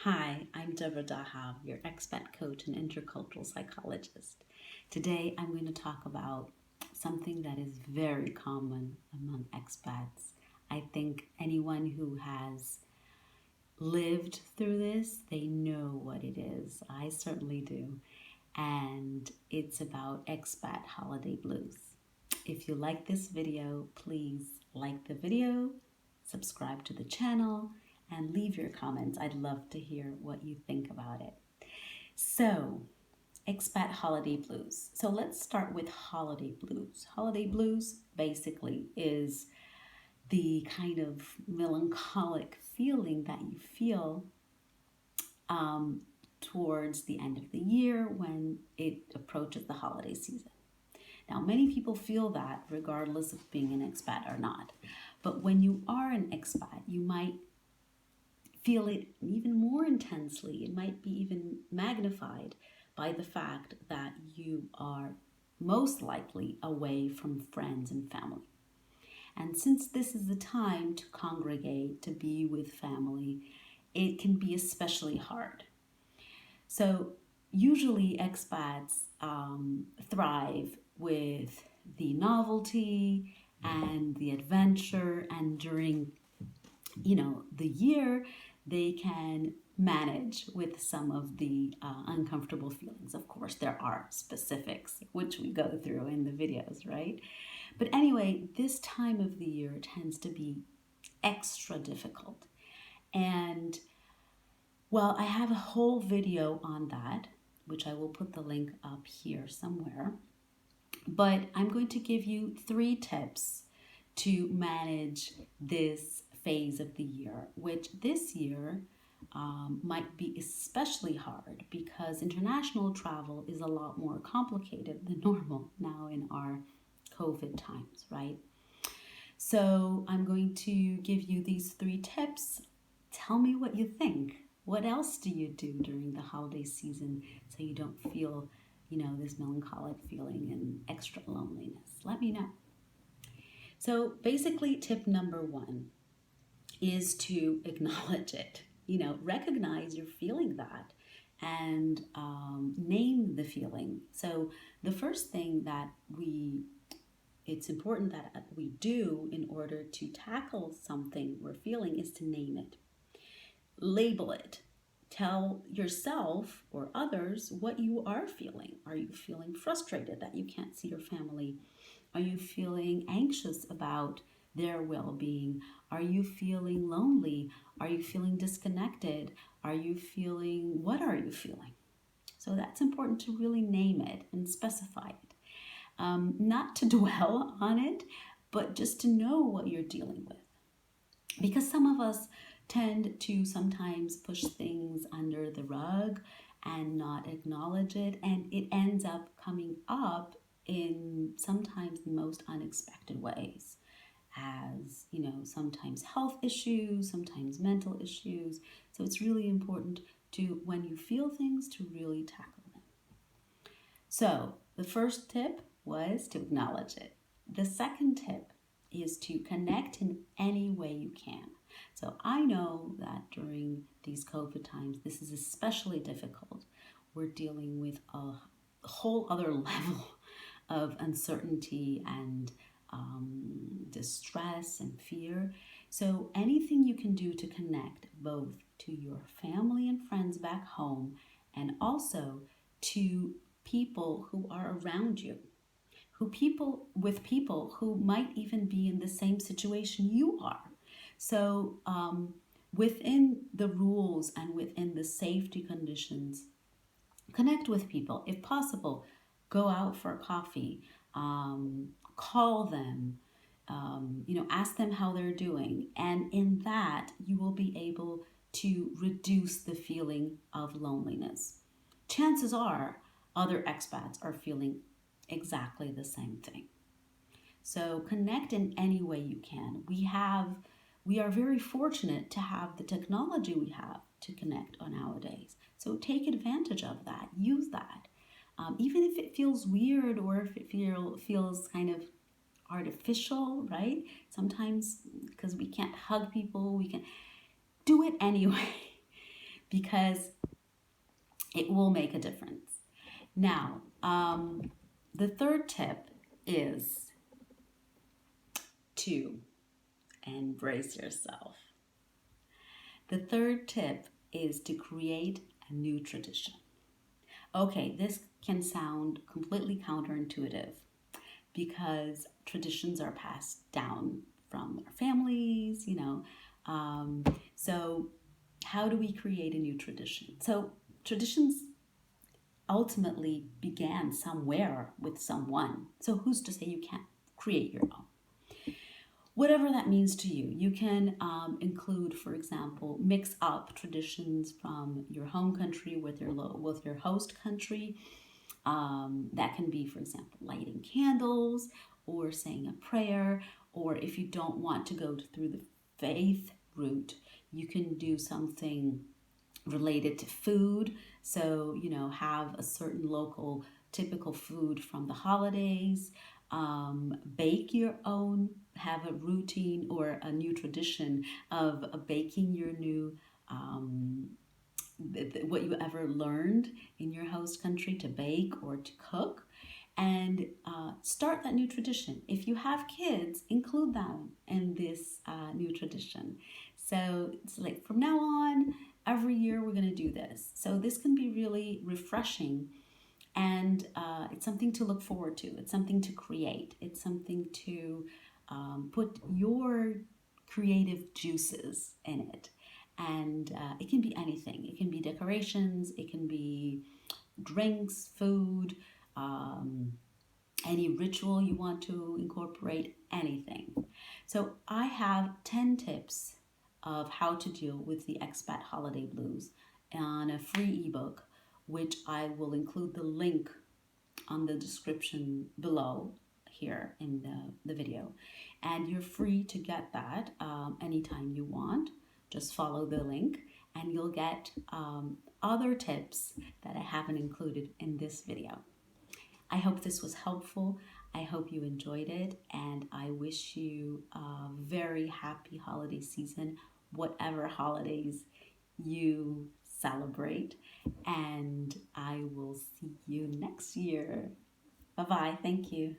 Hi, I'm Deborah Dahab, your expat coach and intercultural psychologist. Today I'm going to talk about something that is very common among expats. I think anyone who has lived through this, they know what it is. I certainly do. And it's about expat holiday blues. If you like this video, please like the video, subscribe to the channel, and leave your comments. I'd love to hear what you think about it. So, expat holiday blues. So let's start with holiday blues. Holiday blues basically is the kind of melancholic feeling that you feel towards the end of the year when it approaches the holiday season. Now, many people feel that regardless of being an expat or not. But when you are an expat, you might feel it even more intensely. It might be even magnified by the fact that you are most likely away from friends and family. And since this is the time to congregate, to be with family, it can be especially hard. So usually expats thrive with the novelty and the adventure, and during the year they can manage with some of the uncomfortable feelings. Of course, there are specifics which we go through in the videos, right? But anyway, this time of the year tends to be extra difficult. And well, I have a whole video on that, which I will put the link up here somewhere. But I'm going to give you 3 tips to manage this phase of the year, which this year might be especially hard because international travel is a lot more complicated than normal now in our COVID times, right? So I'm going to give you these 3 tips. Tell me what you think. What else do you do during the holiday season so you don't feel, this melancholic feeling and extra loneliness? Let me know. So basically, tip number 1 is to acknowledge it. Recognize you're feeling that and name the feeling. So the first thing that it's important that we do in order to tackle something we're feeling is to name it. Label it. Tell yourself or others what you are feeling. Are you feeling frustrated that you can't see your family? Are you feeling anxious about their well-being? Are you feeling lonely? Are you feeling disconnected? What are you feeling? So that's important to really name it and specify it. Not to dwell on it, but just to know what you're dealing with. Because some of us tend to sometimes push things under the rug and not acknowledge it, and it ends up coming up in sometimes the most unexpected ways, as sometimes health issues, sometimes mental issues. So it's really important to, when you feel things, to really tackle them. So the first tip was to acknowledge it. The second tip is to connect in any way you can. So I know that during these COVID times, this is especially difficult. We're dealing with a whole other level of uncertainty and distress and fear. So anything you can do to connect both to your family and friends back home and also to people who are around you, people who might even be in the same situation you are. So within the rules and within the safety conditions, connect with people. If possible, go out for a coffee, call them, ask them how they're doing. And in that, you will be able to reduce the feeling of loneliness. Chances are other expats are feeling exactly the same thing. So connect in any way you can. We are very fortunate to have the technology we have to connect on nowadays. So take advantage of that. Use that. Even if it feels weird or if it feels kind of artificial, right? Sometimes because we can't hug people, we can do it anyway. because it will make a difference. Now, the third tip is to embrace yourself. The third tip is to create a new tradition. Okay, this can sound completely counterintuitive because traditions are passed down from our families, So, how do we create a new tradition? So, traditions ultimately began somewhere with someone. So, who's to say you can't create your own? Whatever that means to you. You can include, for example, mix up traditions from your home country with your host country. That can be, for example, lighting candles or saying a prayer, or if you don't want to go through the faith route, you can do something related to food. So, have a certain local typical food from the holidays. Bake your own, have a routine or a new tradition of baking your new what you ever learned in your host country to bake or to cook, and start that new tradition. If you have kids, include them in this new tradition. So it's like from now on, every year we're going to do this. So this can be really refreshing, and it's something to look forward to. It's something to create. It's something to put your creative juices in it. And it can be anything. It can be decorations, it can be drinks, food, any ritual you want to incorporate, anything. So I have 10 tips of how to deal with the expat holiday blues on a free ebook, which I will include the link on the description below here in the video. And you're free to get that anytime you want. Just follow the link and you'll get other tips that I haven't included in this video. I hope this was helpful. I hope you enjoyed it, and I wish you a very happy holiday season, whatever holidays you celebrate, and I will see you next year. Bye-bye. Thank you.